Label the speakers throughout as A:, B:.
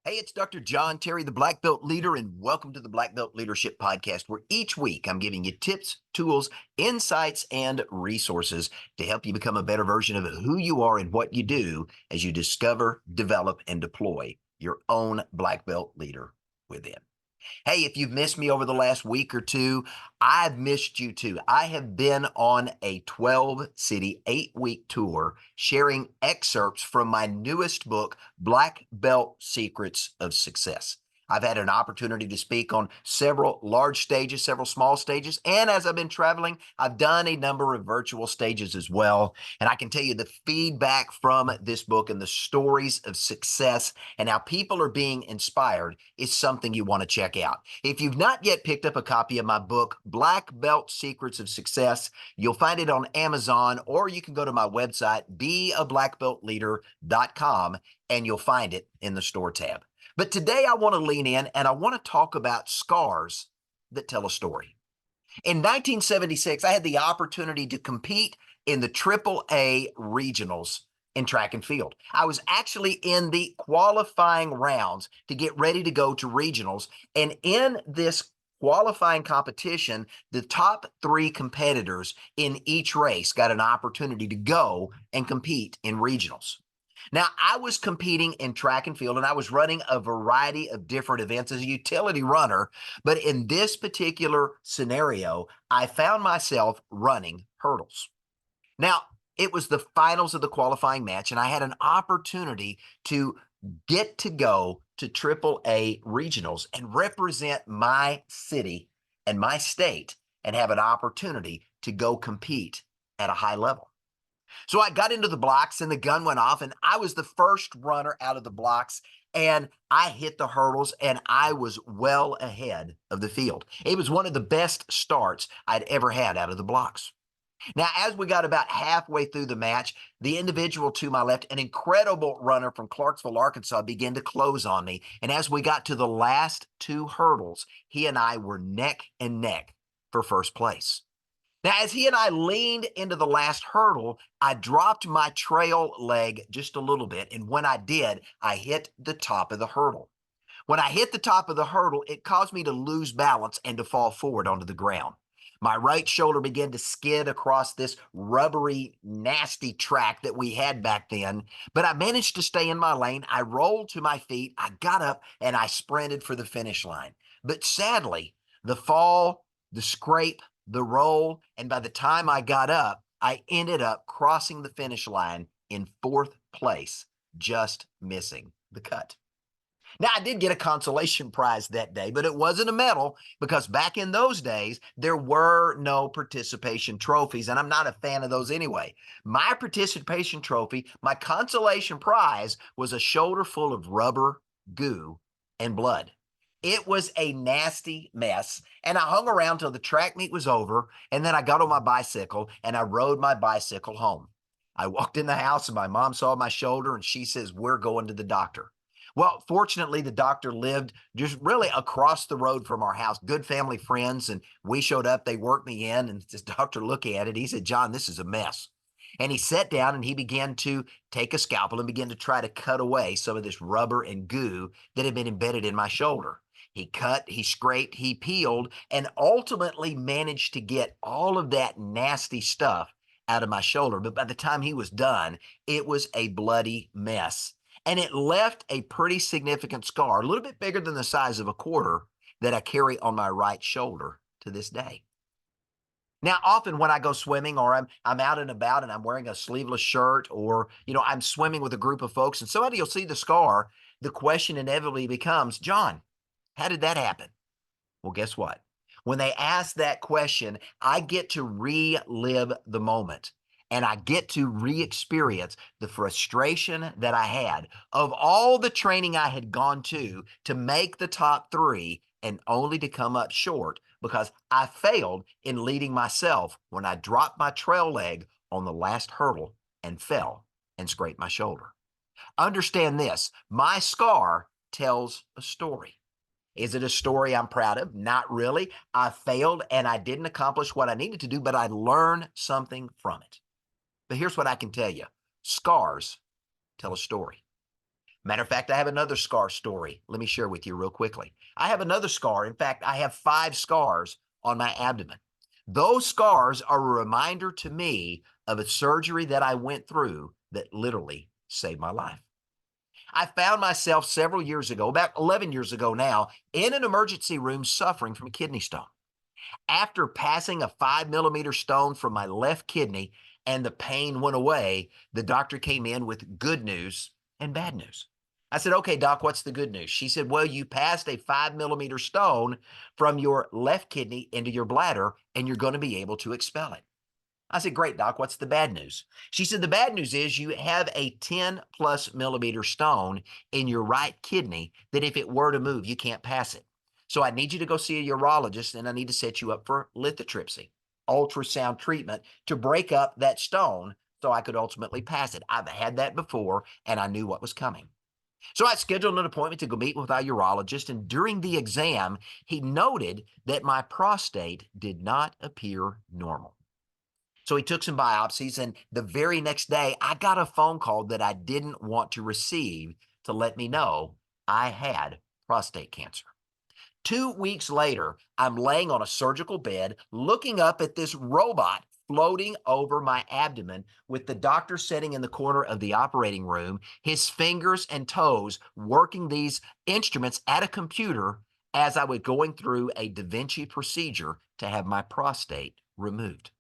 A: Hey, it's Dr. John Terry, the Black Belt Leader, and welcome to the Black Belt Leadership Podcast, where each week I'm giving you tips, tools, insights, and resources to help you become a better version of who you are and what you do as you discover, develop, and deploy your own Black Belt leader within. Hey, if you've missed me over the last week or two, I've missed you too. I have been on a 12-city, 8-week tour sharing excerpts from my newest book, Black Belt Secrets of Success. I've had an opportunity to speak on several large stages, several small stages, and as I've been traveling, I've done a number of virtual stages as well. And I can tell you the feedback from this book and the stories of success and how people are being inspired is something you want to check out. If you've not yet picked up a copy of my book, Black Belt Secrets of Success, you'll find it on Amazon, or you can go to my website, beablackbeltleader.com, and you'll find it in the store tab. But today I want to lean in and I want to talk about scars that tell a story. In 1976, I had the opportunity to compete in the AAA regionals in track and field. I was actually in the qualifying rounds to get ready to go to regionals. And in this qualifying competition, the top 3 competitors in each race got an opportunity to go and compete in regionals. Now, I was competing in track and field, and I was running a variety of different events as a utility runner. But in this particular scenario, I found myself running hurdles. Now, it was the finals of the qualifying match, and I had an opportunity to get to go to AAA regionals and represent my city and my state and have an opportunity to go compete at a high level. So I got into the blocks and the gun went off, and I was the first runner out of the blocks, and I hit the hurdles and I was well ahead of the field. It was one of the best starts I'd ever had out of the blocks. Now, as we got about halfway through the match, the individual to my left, an incredible runner from Clarksville, Arkansas, began to close on me. And as we got to the last 2 hurdles, he and I were neck and neck for first place. Now, as he and I leaned into the last hurdle, I dropped my trail leg just a little bit. And when I did, I hit the top of the hurdle. When I hit the top of the hurdle, it caused me to lose balance and to fall forward onto the ground. My right shoulder began to skid across this rubbery, nasty track that we had back then, but I managed to stay in my lane. I rolled to my feet, I got up, and I sprinted for the finish line. But sadly, the fall, the scrape, the roll, and by the time I got up, I ended up crossing the finish line in 4th place, just missing the cut. Now, I did get a consolation prize that day, but it wasn't a medal because back in those days, there were no participation trophies, and I'm not a fan of those anyway. My participation trophy, my consolation prize, was a shoulder full of rubber, goo, and blood. It was a nasty mess, and I hung around till the track meet was over, and then I got on my bicycle, and I rode my bicycle home. I walked in the house, and my mom saw my shoulder, and she says, "We're going to the doctor." Well, fortunately, the doctor lived just really across the road from our house, good family friends, and we showed up. They worked me in, and this doctor looked at it. He said, "John, this is a mess." And he sat down and he began to take a scalpel and begin to try to cut away some of this rubber and goo that had been embedded in my shoulder. He cut, he scraped, he peeled, and ultimately managed to get all of that nasty stuff out of my shoulder. But by the time he was done, it was a bloody mess. And it left a pretty significant scar, a little bit bigger than the size of a quarter, that I carry on my right shoulder to this day. Now, often when I go swimming or I'm out and about and I'm wearing a sleeveless shirt or, I'm swimming with a group of folks and somebody will see the scar, the question inevitably becomes, "John, how did that happen?" Well, guess what? When they ask that question, I get to relive the moment and I get to re-experience the frustration that I had of all the training I had gone to make the top 3 and only to come up short because I failed in leading myself when I dropped my trail leg on the last hurdle and fell and scraped my shoulder. Understand this, my scar tells a story. Is it a story I'm proud of? Not really. I failed and I didn't accomplish what I needed to do, but I learned something from it. But here's what I can tell you. Scars tell a story. Matter of fact, I have another scar story. Let me share with you real quickly. I have another scar. In fact, I have 5 scars on my abdomen. Those scars are a reminder to me of a surgery that I went through that literally saved my life. I found myself several years ago, about 11 years ago now, in an emergency room suffering from a kidney stone. After passing a 5 millimeter stone from my left kidney and the pain went away, the doctor came in with good news and bad news. I said, okay, doc, what's the good news? She said, well, you passed a 5 millimeter stone from your left kidney into your bladder and you're going to be able to expel it. I said, great, doc, what's the bad news? She said, the bad news is you have a 10+ millimeter stone in your right kidney that if it were to move, you can't pass it. So I need you to go see a urologist and I need to set you up for lithotripsy, ultrasound treatment to break up that stone so I could ultimately pass it. I've had that before and I knew what was coming. So I scheduled an appointment to go meet with our urologist, and during the exam, he noted that my prostate did not appear normal. So he took some biopsies, and the very next day, I got a phone call that I didn't want to receive to let me know I had prostate cancer. 2 weeks later, I'm laying on a surgical bed, looking up at this robot floating over my abdomen with the doctor sitting in the corner of the operating room, his fingers and toes working these instruments at a computer as I was going through a Da Vinci procedure to have my prostate removed.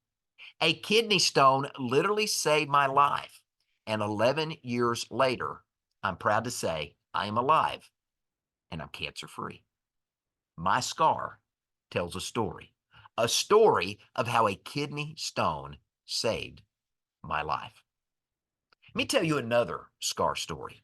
A: A kidney stone literally saved my life. And 11 years later, I'm proud to say I am alive and I'm cancer free. My scar tells a story of how a kidney stone saved my life. Let me tell you another scar story.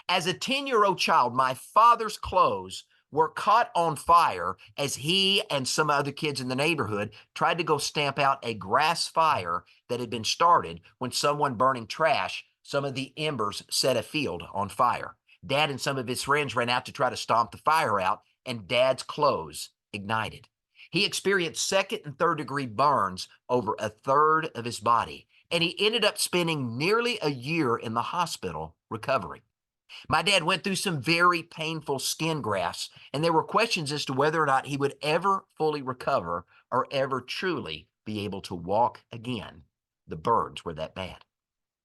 A: As a 10-year-old child, my father's clothes were caught on fire as he and some other kids in the neighborhood tried to go stamp out a grass fire that had been started when someone burning trash, some of the embers set a field on fire. Dad and some of his friends ran out to try to stomp the fire out, and Dad's clothes ignited. He experienced second and third degree burns over a third of his body, and he ended up spending nearly a year in the hospital recovering. My dad went through some very painful skin grafts, and there were questions as to whether or not he would ever fully recover or ever truly be able to walk again. The burns were that bad.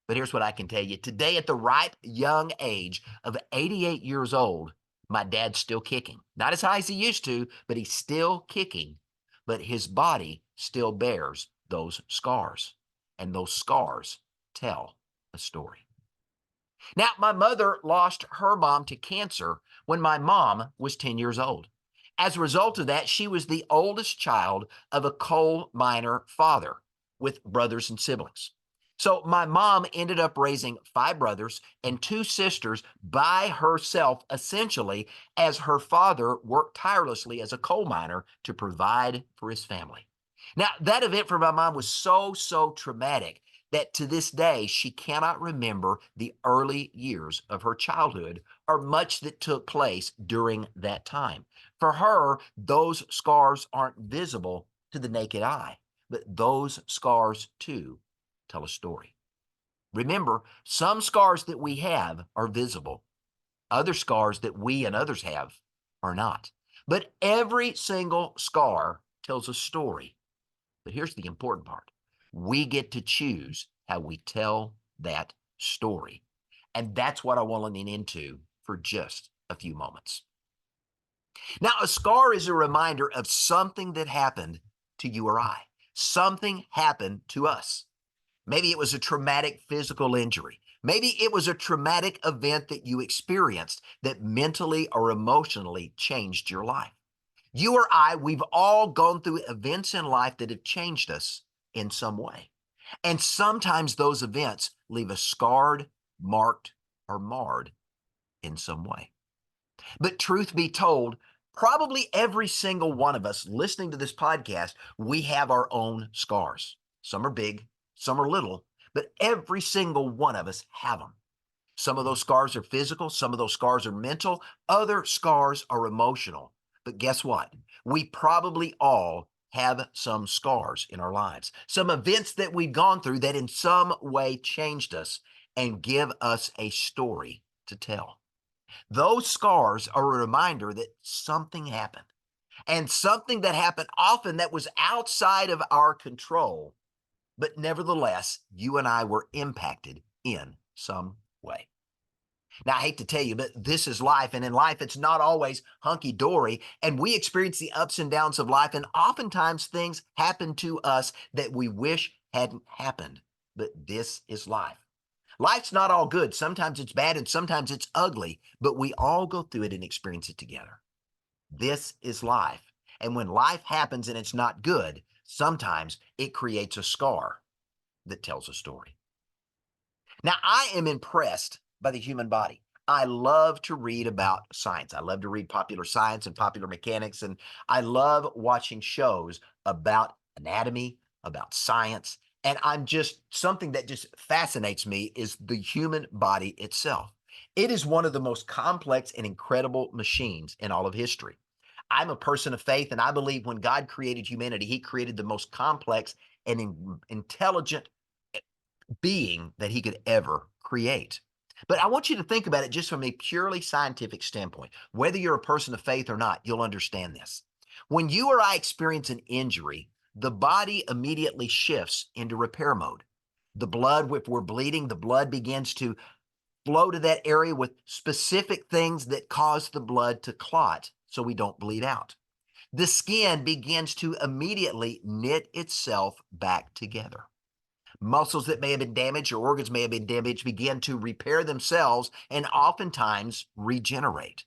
A: But here's what I can tell you. Today, at the ripe young age of 88 years old, my dad's still kicking. Not as high as he used to, but he's still kicking. But his body still bears those scars. And those scars tell a story. Now, my mother lost her mom to cancer when my mom was 10 years old. As a result of that, she was the oldest child of a coal miner father with brothers and siblings. So my mom ended up raising 5 brothers and 2 sisters by herself, essentially, as her father worked tirelessly as a coal miner to provide for his family. Now, that event for my mom was so traumatic that to this day, she cannot remember the early years of her childhood or much that took place during that time. For her, those scars aren't visible to the naked eye, but those scars too tell a story. Remember, some scars that we have are visible. Other scars that we and others have are not. But every single scar tells a story. But here's the important part. We get to choose how we tell that story. And that's what I want to lean into for just a few moments. Now, a scar is a reminder of something that happened to you or I. Something happened to us. Maybe it was a traumatic physical injury. Maybe it was a traumatic event that you experienced that mentally or emotionally changed your life. You or I, we've all gone through events in life that have changed us in some way. And sometimes those events leave us scarred, marked, or marred in some way. But truth be told, probably every single one of us listening to this podcast, we have our own scars. Some are big, some are little, but every single one of us have them. Some of those scars are physical, some of those scars are mental, other scars are emotional. But guess what? We probably all have some scars in our lives, some events that we've gone through that in some way changed us and give us a story to tell. Those scars are a reminder that something happened, and something that happened often that was outside of our control. But nevertheless, you and I were impacted in some way. Now, I hate to tell you, but this is life. And in life, it's not always hunky dory. And we experience the ups and downs of life. And oftentimes things happen to us that we wish hadn't happened. But this is life. Life's not all good. Sometimes it's bad and sometimes it's ugly, but we all go through it and experience it together. This is life. And when life happens and it's not good, sometimes it creates a scar that tells a story. Now, I am impressed by the human body. I love to read about science. I love to read popular science and popular mechanics, and I love watching shows about anatomy, about science. And I'm just something that just fascinates me is the human body itself. It is one of the most complex and incredible machines in all of history. I'm a person of faith, and I believe when God created humanity, he created the most complex and intelligent being that he could ever create. But I want you to think about it just from a purely scientific standpoint. Whether you're a person of faith or not, you'll understand this. When you or I experience an injury, the body immediately shifts into repair mode. The blood, if we're bleeding, the blood begins to flow to that area with specific things that cause the blood to clot so we don't bleed out. The skin begins to immediately knit itself back together. Muscles that may have been damaged or organs may have been damaged begin to repair themselves and oftentimes regenerate.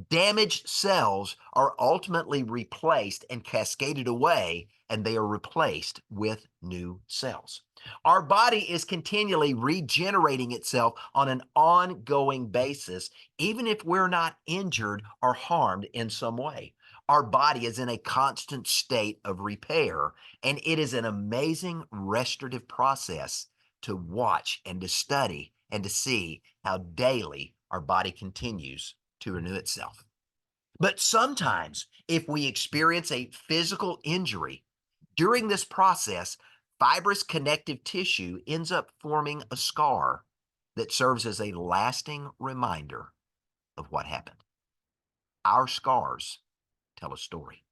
A: Damaged cells are ultimately replaced and cascaded away, and they are replaced with new cells. Our body is continually regenerating itself on an ongoing basis, even if we're not injured or harmed in some way. Our body is in a constant state of repair, and it is an amazing restorative process to watch and to study and to see how daily our body continues to renew itself. But sometimes, if we experience a physical injury, during this process, fibrous connective tissue ends up forming a scar that serves as a lasting reminder of what happened. Our scars tell a story.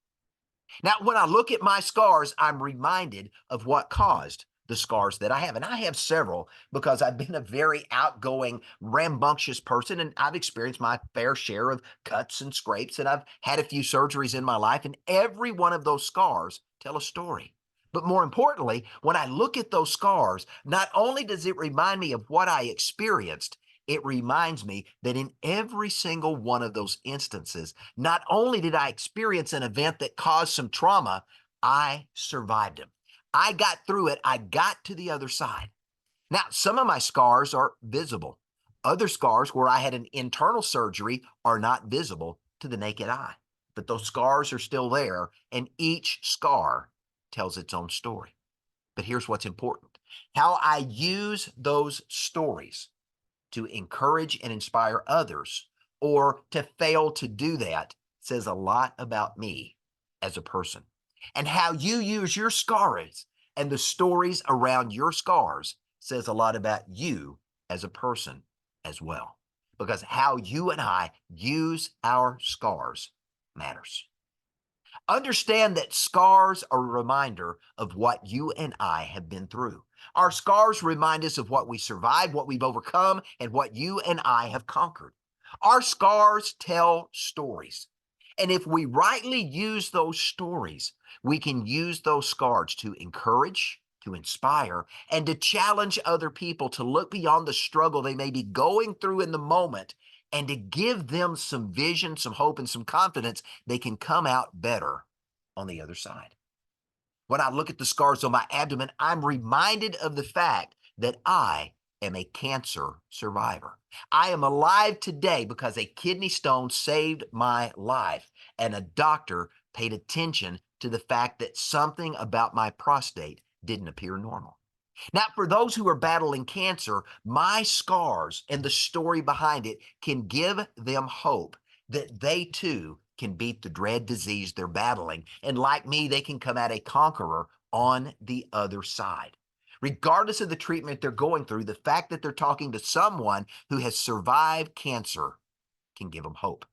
A: Now, when I look at my scars, I'm reminded of what caused the scars that I have. And I have several because I've been a very outgoing, rambunctious person, and I've experienced my fair share of cuts and scrapes, and I've had a few surgeries in my life, and every one of those scars tell a story. But more importantly, when I look at those scars, not only does it remind me of what I experienced, it reminds me that in every single one of those instances, not only did I experience an event that caused some trauma, I survived them. I got through it. I got to the other side. Now, some of my scars are visible. Other scars where I had an internal surgery are not visible to the naked eye. But those scars are still there, and each scar tells its own story. But here's what's important. How I use those stories to encourage and inspire others, or to fail to do that, says a lot about me as a person. And how you use your scars and the stories around your scars says a lot about you as a person as well. Because how you and I use our scars matters. Understand that scars are a reminder of what you and I have been through. Our scars remind us of what we survived, what we've overcome, and what you and I have conquered. Our scars tell stories. And if we rightly use those stories, we can use those scars to encourage, to inspire, and to challenge other people to look beyond the struggle they may be going through in the moment and to give them some vision, some hope, and some confidence they can come out better on the other side. When I look at the scars on my abdomen, I'm reminded of the fact that I am a cancer survivor. I am alive today because a kidney stone saved my life, and a doctor paid attention to the fact that something about my prostate didn't appear normal. Now, for those who are battling cancer, my scars and the story behind it can give them hope that they too can beat the dread disease they're battling. And like me, they can come out a conqueror on the other side. Regardless of the treatment they're going through, the fact that they're talking to someone who has survived cancer can give them hope.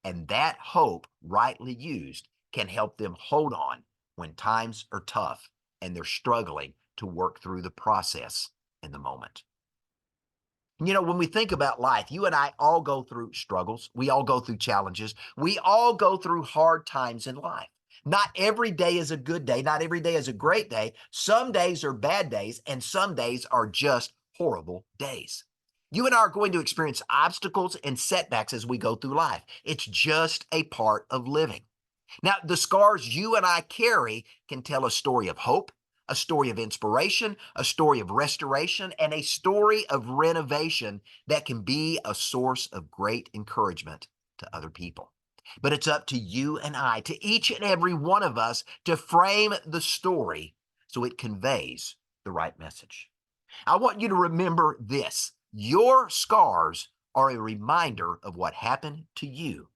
A: And that hope, rightly used, can help them hold on when times are tough and they're struggling to work through the process in the moment. You know, when we think about life, you and I all go through struggles. We all go through challenges. We all go through hard times in life. Not every day is a good day. Not every day is a great day. Some days are bad days, and some days are just horrible days. You and I are going to experience obstacles and setbacks as we go through life. It's just a part of living. Now, the scars you and I carry can tell a story of hope, a story of inspiration, a story of restoration, and a story of renovation that can be a source of great encouragement to other people. But it's up to you and I, to each and every one of us, to frame the story so it conveys the right message. I want you to remember this: your scars are a reminder of what happened to you.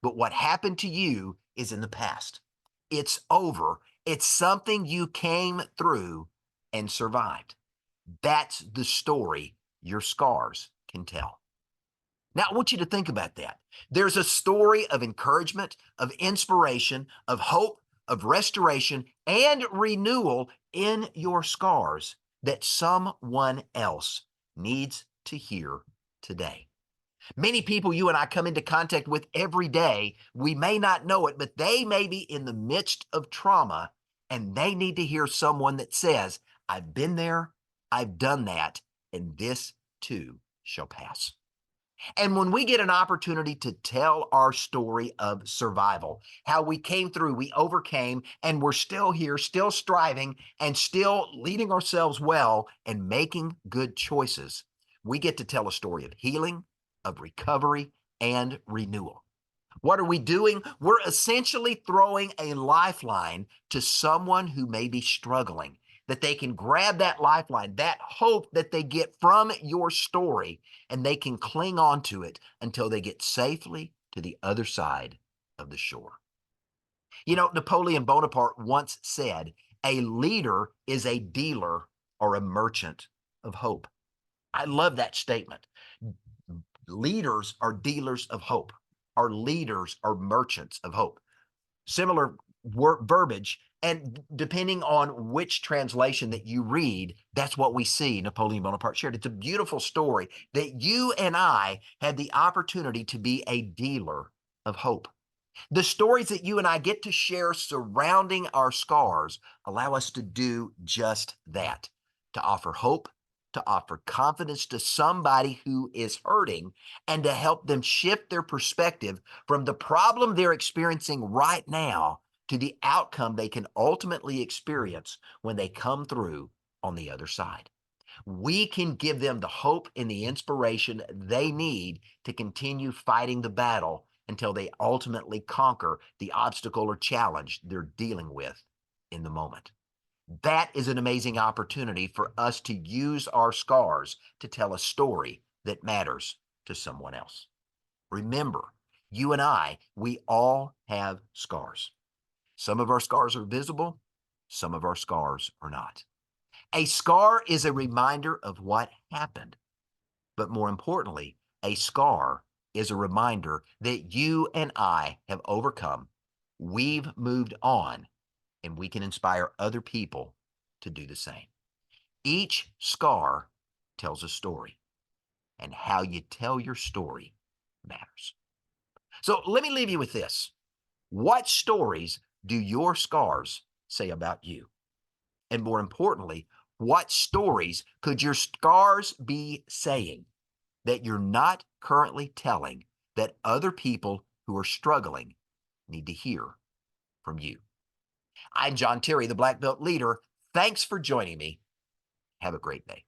A: But what happened to you is in the past. It's over. It's something you came through and survived. That's the story your scars can tell. Now, I want you to think about that. There's a story of encouragement, of inspiration, of hope, of restoration, and renewal in your scars that someone else needs to hear today. Many people you and I come into contact with every day, we may not know it, but they may be in the midst of trauma and they need to hear someone that says, I've been there, I've done that, and this too shall pass. And when we get an opportunity to tell our story of survival, how we came through, we overcame, and we're still here, still striving, and still leading ourselves well and making good choices, we get to tell a story of healing, of recovery, and renewal. What are we doing? We're essentially throwing a lifeline to someone who may be struggling, that they can grab that lifeline, that hope that they get from your story, and they can cling on to it until they get safely to the other side of the shore. You know, Napoleon Bonaparte once said, a leader is a dealer or a merchant of hope. I love that statement. Leaders are dealers of hope. Our leaders are merchants of hope. Similar verbiage, and depending on which translation that you read, that's what we see Napoleon Bonaparte shared. It's a beautiful story that you and I had the opportunity to be a dealer of hope. The stories that you and I get to share surrounding our scars allow us to do just that, to offer hope, to offer confidence to somebody who is hurting, and to help them shift their perspective from the problem they're experiencing right now to the outcome they can ultimately experience when they come through on the other side. We can give them the hope and the inspiration they need to continue fighting the battle until they ultimately conquer the obstacle or challenge they're dealing with in the moment. That is an amazing opportunity for us to use our scars to tell a story that matters to someone else. Remember, you and I, we all have scars. Some of our scars are visible, some of our scars are not. A scar is a reminder of what happened, but more importantly, a scar is a reminder that you and I have overcome, we've moved on, and we can inspire other people to do the same. Each scar tells a story, and how you tell your story matters. So let me leave you with this. What stories do your scars say about you? And more importantly, what stories could your scars be saying that you're not currently telling that other people who are struggling need to hear from you? I'm John Terry, the Black Belt Leader. Thanks for joining me. Have a great day.